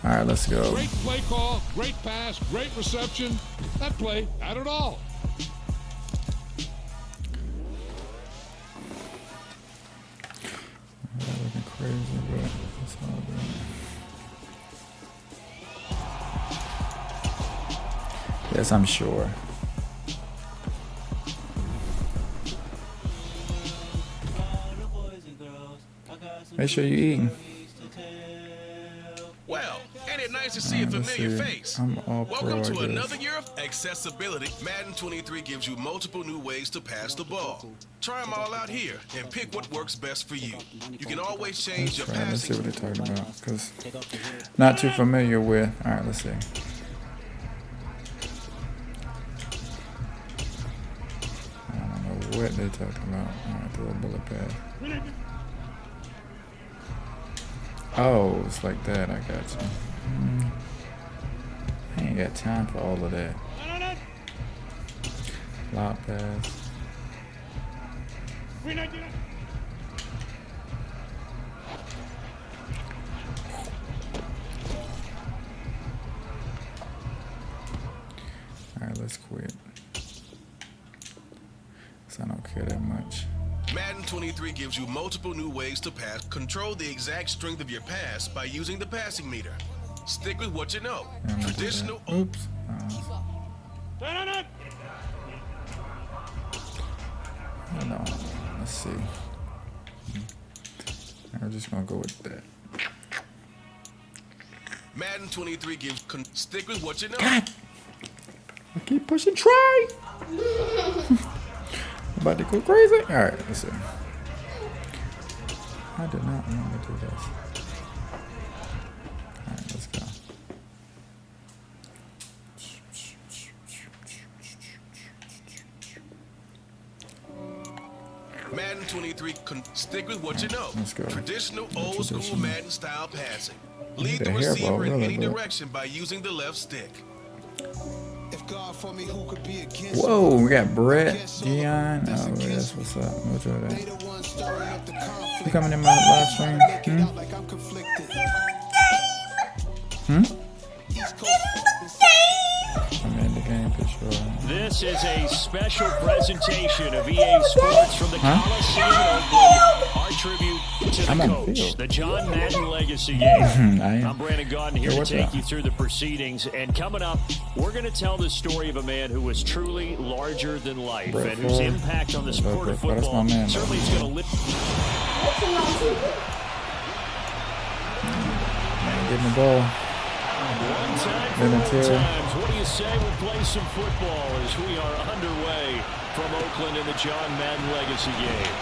All right, let's go. Great play call, great pass, great reception. That play had it all. Looking crazy, but it's all good. Yes, I'm sure. Make sure you're eating. Well, ain't it nice to see a familiar face? I'm all pro, Welcome to I another guess. year of accessibility. Madden 23 gives you multiple new ways to pass the ball. Try them all out here and pick what works best for you. You can always change your Let's see passing. what they're talking about, because not too familiar with. All right, let's see. I don't know what they're talking about. All right, throw a bullet pass. Oh, it's like that. I got you. I ain't got time for all of that. Lob pass. Alright, let's quit. Cause I don't care that much. Madden 23 gives you multiple new ways to pass. Control the exact strength of your pass by using the passing meter. Stick with what you know. Yeah, I'm gonna do Traditional. that. Oops. Hold on. Let's see. I'm just gonna go with that. Madden 23 gives. Stick with what you know. God! I keep pushing try! About to go crazy. Alright, let's see. I did not want to do this. Alright, let's go. Madden 23. Stick with what you know. Let's go. Traditional old school Madden style passing. Lead the the hair receiver ball, in really, any but- direction by using the left stick. Whoa, we got Brett, Dion. Oh, that's what's up. What's up that? You coming in my live stream? I'm in the game for sure. This is a special presentation of EA Sports from the Coliseum in Oakland. Our tribute to I'm the on the coach, field. the John Madden Legacy Game. I am. I'm Brandon Gaudin here Hey, to what's take up? you through the proceedings. And coming up, we're going to tell the story of a man who was truly larger than life Brett and whose Favre. impact on the sport of Brett, that's my football man, though. certainly is going to lift. Give me the ball. One time for Then old until- times. What do you say we play some football as we are underway from Oakland in the John Madden Legacy Game?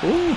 Ooh.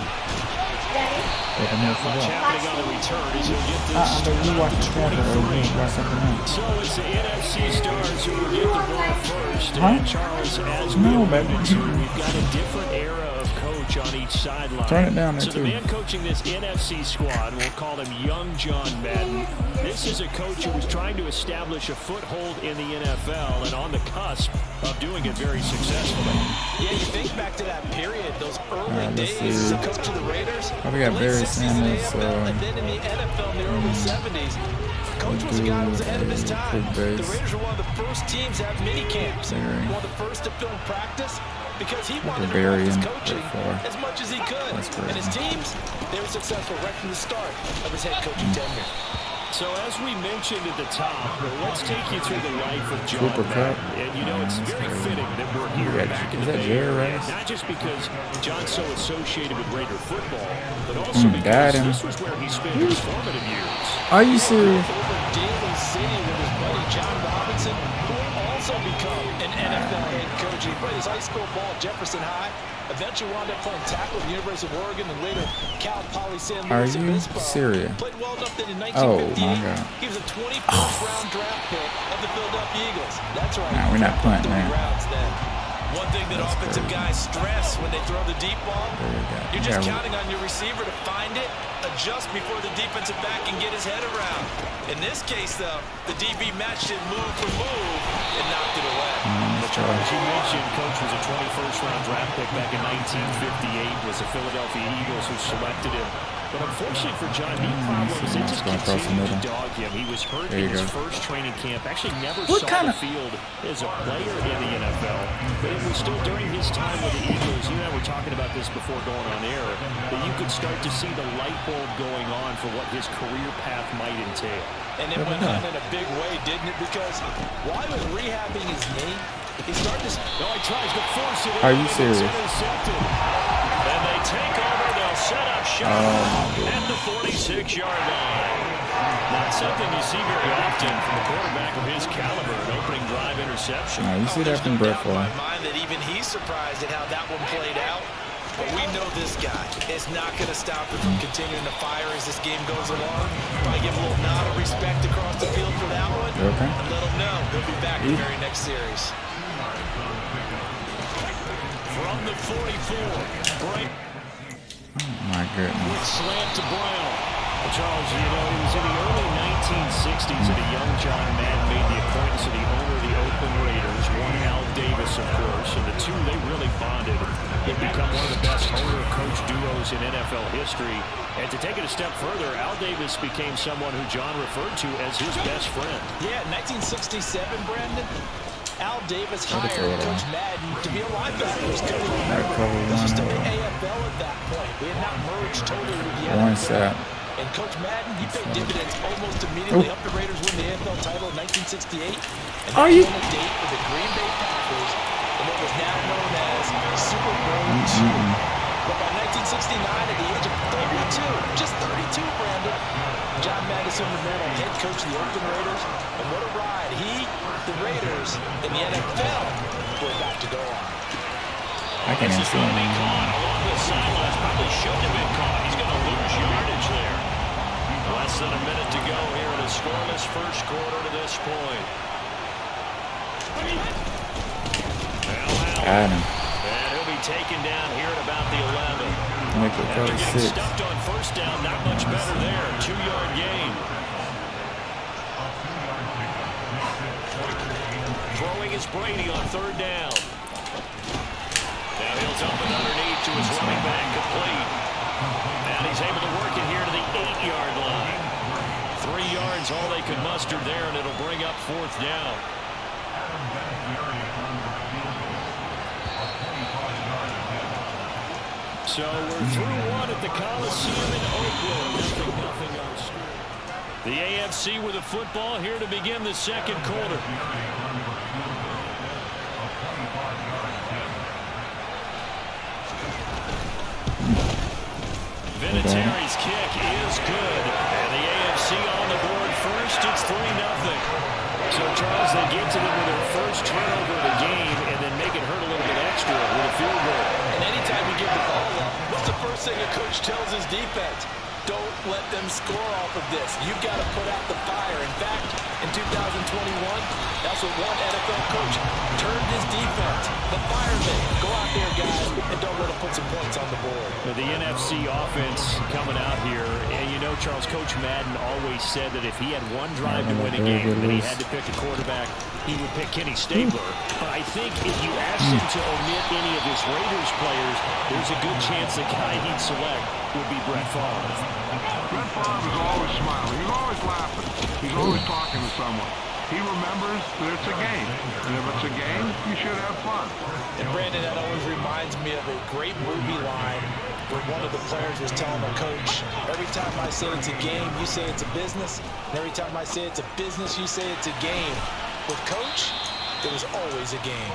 Not much happening on the return as he'll get this But started you on watch the 20 or you 23. watch something else. So it's the NFC stars who will get the ball first. Huh? And Charles, as we No, alluded baby. to, we've got a different era of coach on each sideline. Turn it down there, so too. the man coaching this NFC squad, we'll call him Young John Madden. This is a coach who was trying to establish a foothold in the NFL and on the cusp of doing it very successfully. Yeah, you think back to that period, those early Alright, let's days as see. a coach of the Raiders. Oh, we got the Barry late 60s in the Sanders, AFL, and then in the NFL in the early 70s. Coach was a guy who was ahead of his time. Quick The base. Raiders were one of the first teams to have mini camps. Barry. One of the first to film practice because he Look wanted at to Barry practice and coaching Brett Favre. as much as he could. That's crazy. And his teams, they were successful right from the start of his head coaching tenure. So as we mentioned at the top, let's take you through the life of John Cooper Cup. Madden. And you know, it's very fitting that we're here Yeah, back in is the that Bay Jerry Area. Rice? Not just because John's so associated with Raider football, but also got because him. this was where he spent his formative years. Are you serious? Over Daly City with his buddy John Robinson, who would also become an NFL head coach. He played his high school ball at Jefferson High, eventually wound up playing tackle at the University of Oregon, and later Cal Poly San Are Luis you Obispo. serious? Played well enough that in Oh, 1958, my God. he was a 21st round draft pick of the Philadelphia Eagles. That's right. Nah, we're not punting 30 now. rounds then. One thing that That's offensive crazy. guys stress when they throw the deep ball, There we go. you're just Yeah, counting on your receiver to find it, adjust before the defensive back can get his head around. In this case, though, the DB matched it move for move and knocked it away. Let's As you mentioned, Coach was a 21st round draft pick back in 1958. It was the Philadelphia Eagles who selected him. But unfortunately for John, knee problems, they just continued to dog him. He was hurt in his first training camp. Actually never saw the field as a player in the NFL. But it was still during his time with the Eagles. You and I were talking about this before going on air, that you could start to see the light bulb going on for what his career path might entail. And it went on in a big way, didn't it? Because while he was rehabbing his knee, he started to... No, he tries to force it. Are you serious? And they take over. They'll set up shop at the 46-yard line. Not something you see very often from a quarterback of his caliber, an opening drive interception. You see that from Brett Favre. In my mind that even he's surprised at how that one played out. But we know this guy is not going to stop him from continuing to fire as this game goes along. Probably give a little nod of respect across the field for that one. Okay. And let him know he'll be back in the very next series. From the 44, Bright. Oh my goodness. With slant to Brown. Charles, you know, it was in the early 1960s that a young John Madden made the acquaintance of the owner of the Oakland Raiders, one Al Davis, of course, and the two, they really bonded. They've become one of the best owner-coach duos in NFL history. And to take it a step further, Al Davis became someone who John referred to as his best friend. Yeah, 1967, Brandon. Al Davis hired Coach Madden to be a linebacker. This was still the AFL at that point. We had not merged totally with the NFL. And Coach Madden, he paid dividends almost immediately. Helped the Raiders win the AFL title in 1968. And they won a date with the Green Bay Packers in what was now known as Super Bowl II. But by 1969, at the age of 32, just 32, Brandon, John Madden assumed the mantle of head coach of the Oakland Raiders. And what a ride he, the Raiders, and the NFL were about to go on. I can't even see him. Along the sidelines, probably shouldn't have been caught. He's going to lose yardage there. Less than a minute to go here in a scoreless first quarter to this point. Got him. And he'll be taken down here at about the 11. Make it After getting 36. stuffed on first down, not much better there. 2-yard gain. Throwing is Brady on third down. Now he'll dump it underneath to his running back, complete. And he's able to work it here to the 8-yard line. 3 yards, all they could muster there, and it'll bring up fourth down. So we're through one at the Coliseum in Oakland. Nothing on screen. The AFC with a football here to begin the second quarter. Vinatieri's kick is good. And the AFC on the board first. It's 3-0. So, Charles, they get to them with their first turnover of the game and then make it hurt a little bit extra with a field goal. And anytime you give the ball up, what's the first thing a coach tells his defense? Don't let them score off of this. You've got to put out the fire. In fact, in 2021, that's what one NFL coach turned his defense. The firemen. Go out there, guys, and don't let them put some points on the board. The NFC offense coming out here. And you know, Charles, Coach Madden always said that if he had one drive to win a game and he had to pick a quarterback, he would pick Kenny Stabler. But I think if you asked him to omit any of his Raiders players, there's a good chance the guy he'd select would be Brett Favre. Brett Favre is always smiling. He's always laughing. He's always talking to someone. He remembers that it's a game. And if it's a game, you should have fun. And Brandon, that always reminds me of a great movie line where one of the players was telling the coach, every time I say it's a game, you say it's a business. And every time I say it's a business, you say it's a game. With Coach, it was always a game.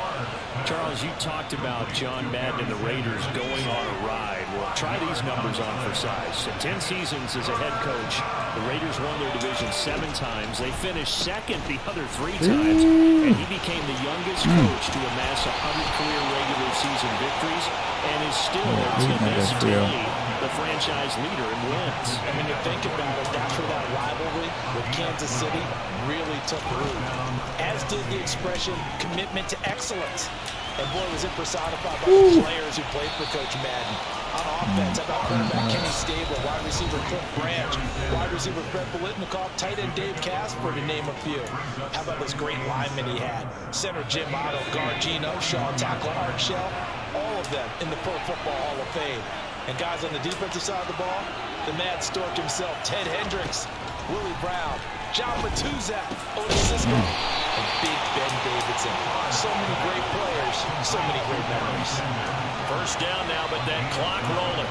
Charles, you talked about John Madden and the Raiders going on a ride. Well, try these numbers on for size. So 10 seasons as a head coach. The Raiders won their division 7 times. They finished second the other 3 times. And he became the youngest coach to amass 100 career regular season victories and is still, to this day, the franchise leader in wins. And when you think about it, that's where that rivalry with Kansas City really took root. As did the expression commitment to excellence. And boy, was it personified by the players who played for Coach Madden. On offense. How about quarterback Kenny Stable, wide receiver Cliff Branch, wide receiver Fred Bolitnikoff, tight end Dave Casper, to name a few. How about those great linemen he had? Center Jim Otto, guard Gene Upshaw, tackle Art Shell, all of them in the Pro Football Hall of Fame. And guys on the defensive side of the ball, the Mad Stork himself, Ted Hendricks, Willie Brown, John Matuzak, Otis Sisko, and Big Ben Davidson. So many great players, so many great memories. First down now, but that clock rolling.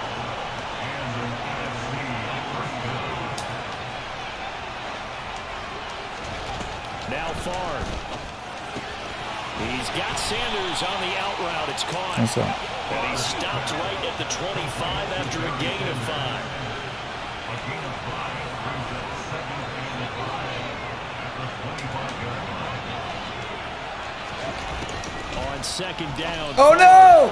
Now Favre. He's got Sanders on the out route. It's caught. What's up? And he's stopped right at the 25 after a gain of 5. On second down. Oh no!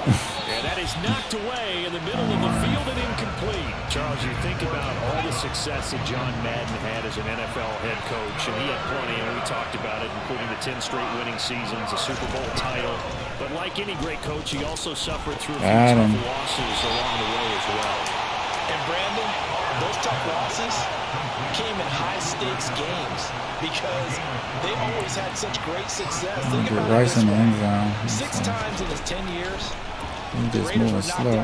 And that is knocked away in the middle of the field and incomplete. Charles, you think about all the success that John Madden had as an NFL head coach, and he had plenty, and we talked about it, including the 10 straight winning seasons, a Super Bowl title. But like any great coach, he also suffered through a few tough losses along the way as well. And Brandon, those tough losses came in high-stakes games because they always had such great success. Think about Rice in the end zone. 6 times in his 10 years. He just moving slow.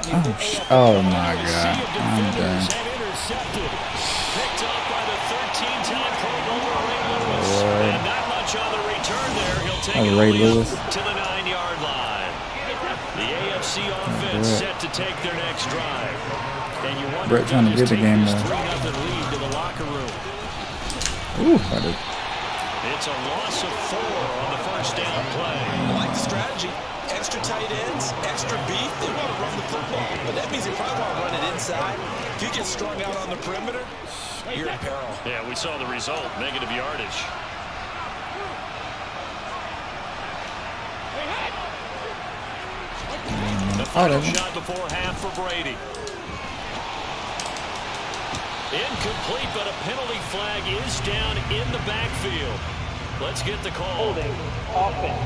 Oh my God. I'm done. Picked up by the 13-time Pro Bowler Ray Lewis. And not much on the return there. He'll take it Ray away Lewis to the 9-yard line. The AFC offense set to take their next drive. And you wonder, Brett trying to get the game there. 3-0 lead to the locker room. Ooh, it's a loss of 4 on the first down play. I like the strategy. Extra tight ends, extra beef. They want to run the football, but that means they probably want to run it inside. If you get strung out on the perimeter, you're in peril. Yeah, we saw the result, negative yardage. The final shot before half for Brady. Incomplete, but a penalty flag is down in the backfield. Let's get the call. Holding. Offense.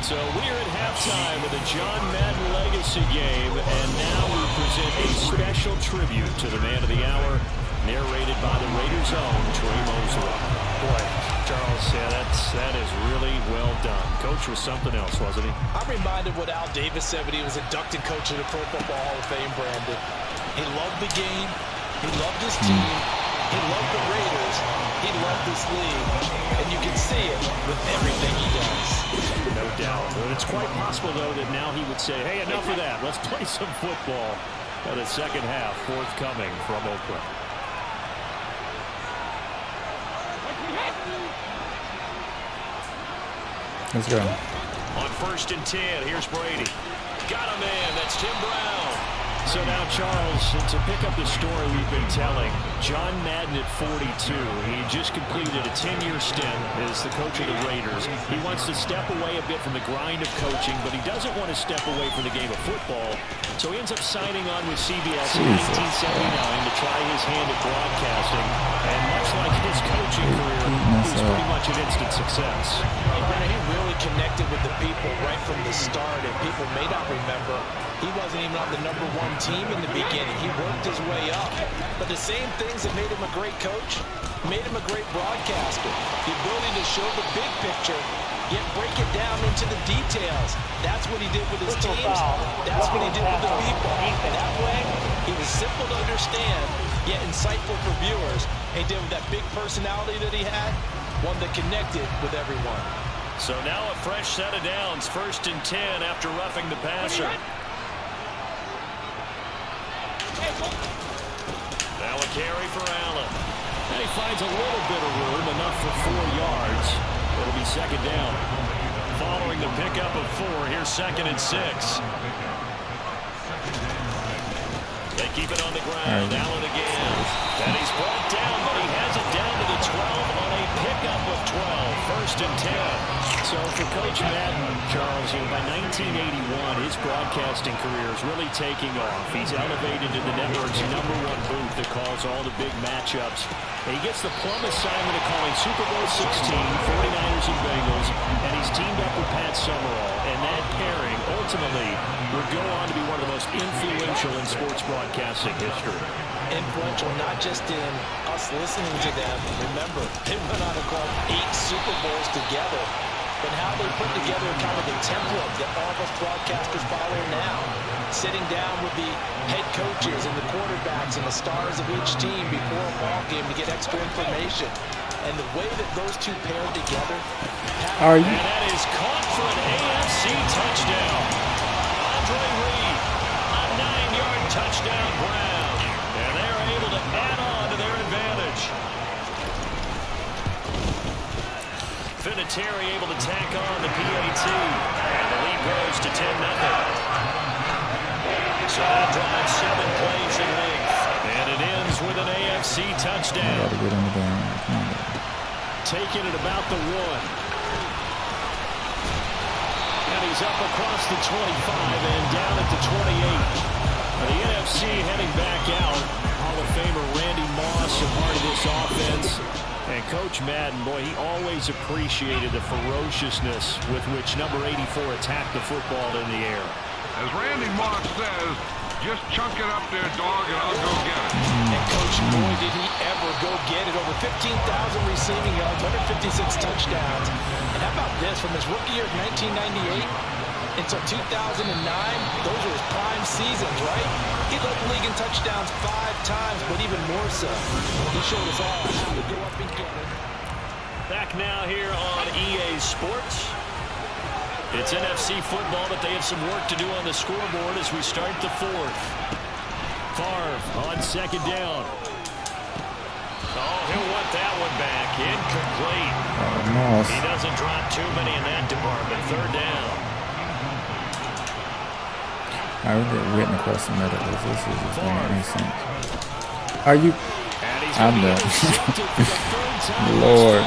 So we're at halftime of the John Madden Legacy game, and now we present a special tribute to the man of the hour, narrated by the Raiders' own Troy Mosley. Boy, Charles, yeah, that is really well done. Coach was something else, wasn't he? I'm reminded what Al Davis said when he was inducted coach of the Pro Football Hall of Fame, Brandon. He loved the game. He loved his team. He loved the Raiders. He loved this league. And you can see it with everything he does. No doubt. But it's quite possible, though, that now he would say, hey, enough of that. Let's play some football. The second half forthcoming from Oakland. Let's go. On 1st and 10, here's Brady. Got a man. That's Tim Brown. So now, Charles, to pick up the story we've been telling, John Madden at 42, he just completed a 10-year stint as the coach of the Raiders. He wants to step away a bit from the grind of coaching, but he doesn't want to step away from the game of football. So he ends up signing on with CBS in 1979 to try his hand at broadcasting. And much like his coaching career, it was pretty much an instant success. He really connected with the people right from the start, and people may not remember he wasn't even on the #1 team in the beginning. He worked his way up. But the same things that made him a great coach made him a great broadcaster. The ability to show the big picture, yet break it down into the details. That's what he did with his teams. That's what he did with the people. That way, he was simple to understand, yet insightful for viewers. And he did with that big personality that he had, one that connected with everyone. So now a fresh set of downs, 1st and 10 after roughing the passer. Now a carry for Allen. And he finds a little bit of room, enough for 4 yards. It'll be second down. Following the pickup of 4, here's 2nd and 6. They keep it on the ground. Allen again. And he's brought down, but he has it down to the 12 on a pickup of 12. 1st and 10. So for Coach Madden, Charles, by 1981, his broadcasting career is really taking off. He's elevated to the network's #1 booth that calls all the big matchups. And he gets the plum assignment of calling Super Bowl 16, 49ers and Bengals, and he's teamed up with Pat Summerall. ultimately would go on to be one of the most influential in sports broadcasting history. Influential not just in us listening to them. Remember, they went on to call 8 Super Bowls together. But how they put together kind of the template that all of us broadcasters follow now. Sitting down with the head coaches and the quarterbacks and the stars of each team before a ball game to get extra information. And the way that those two paired together. And that is caught for an AFC touchdown. Andre Reed, a 9-yard touchdown ground. And they're able to add on to their advantage. Vinatieri able to tack on the PAT. And the lead grows to 10-0. So that drives 7 plays in length. And it ends with an AFC touchdown. Gotta get in the game. Come on, taking it about the 1. And he's up across the 25 and down at the 28. The NFC heading back out. Hall of Famer Randy Moss, a part of this offense. And Coach Madden, boy, he always appreciated the ferociousness with which number 84 attacked the football in the air. As Randy Moss says, just chunk it up there, dog, and I'll go get it. And Coach, boy, did he ever go get it. Over 15,000 receiving yards, 156 touchdowns. And how about this? From his rookie year of 1998 until 2009, those were his prime seasons, right? He led the league in touchdowns 5 times, but even more so, he showed us all how to go up and get it. Back now here on EA Sports. It's NFC football, but they have some work to do on the scoreboard as we start the 4th. Favre on 2nd down. Oh, he'll want that one back. Incomplete. He doesn't drop too many in that department. 3rd down. I would get written across the middle. This is just making any sense. Are you? I'm done. Lord.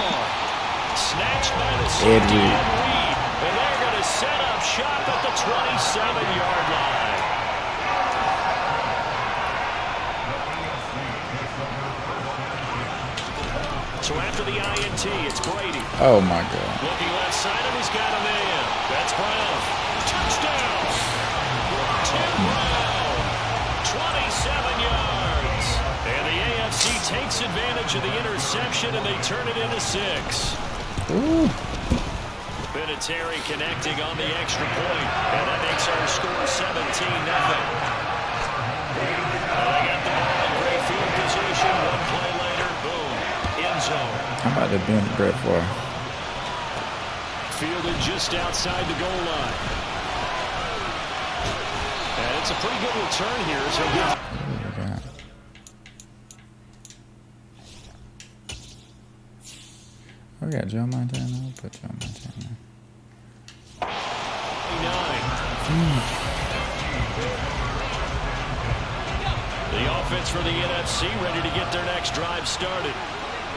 Snatched by the Edward. And they're going to set up shop at the 27-yard line. So after the INT, it's Brady. Oh, my God. Looking left side, and he's got a man. That's Brown. Touchdown. Tim Brown. 27 yards. And the AFC takes advantage of the interception, and they turn it into 6. Ooh. Vinatieri connecting on the extra point, and that makes our score 17-0. They got the ball in great field position. 1 play later, boom, end zone. I'm about to bend the bread for. Fielded just outside the goal line. And it's a pretty good return here. So we got Joe Montana. I'll put Joe Montana. 9. The offense for the NFC ready to get their next drive started.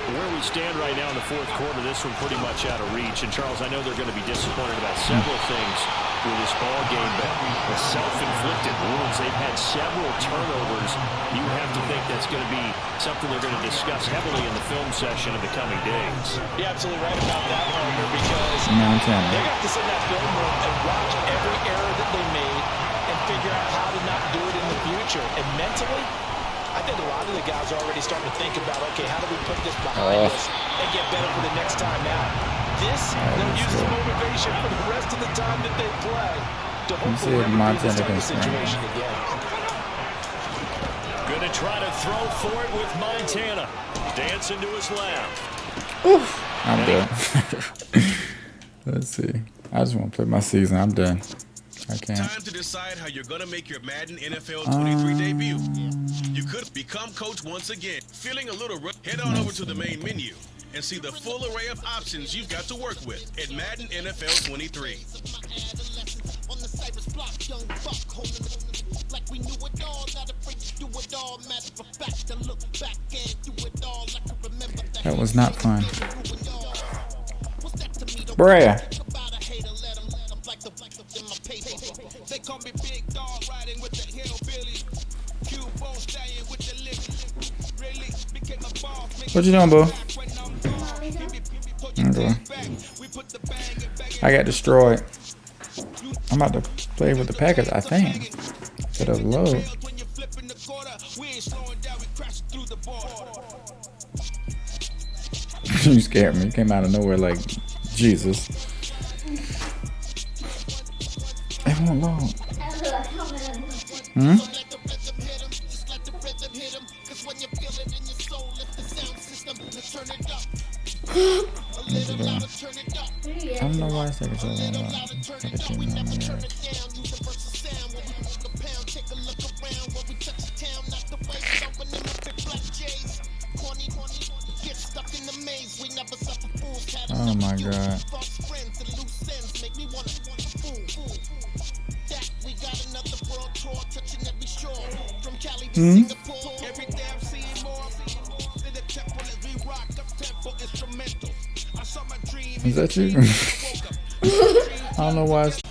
Where we stand right now in the 4th quarter, this one pretty much out of reach. And Charles, I know they're going to be disappointed about several things with this ball game, but the self-inflicted wounds, they've had several turnovers. You have to think that's going to be something they're going to discuss heavily in the film session in the coming days. You're absolutely right about that, Homer, because they got to sit in that film room and watch every error that they made and figure out how to not do it in the future. And mentally, I think a lot of the guys are already starting to think about, okay, how do we put this behind us and get better for the next time out? This, they'll use as motivation for the rest of the time that they play to hopefully never be this type of situation again. Going to try to throw for it with Montana. Dancing to his left. Oof. I'm done. Let's see. I just want to play my season. I'm done. I can't. Time to decide how you're going to make your Madden NFL 23 debut. You could become coach once again. Feeling a little rough? Head on over to the main menu and see the full array of options you've got to work with at Madden NFL 23. That was not fun. Brea. What you doing, boo? Okay. I got destroyed. I'm about to played with the Packers, I think. Could have load. You scared me. You came out of nowhere like Jesus. It won't load. Hmm? I don't know why it's taking so long. Oh my God. Hmm? Is that you? I don't know why it's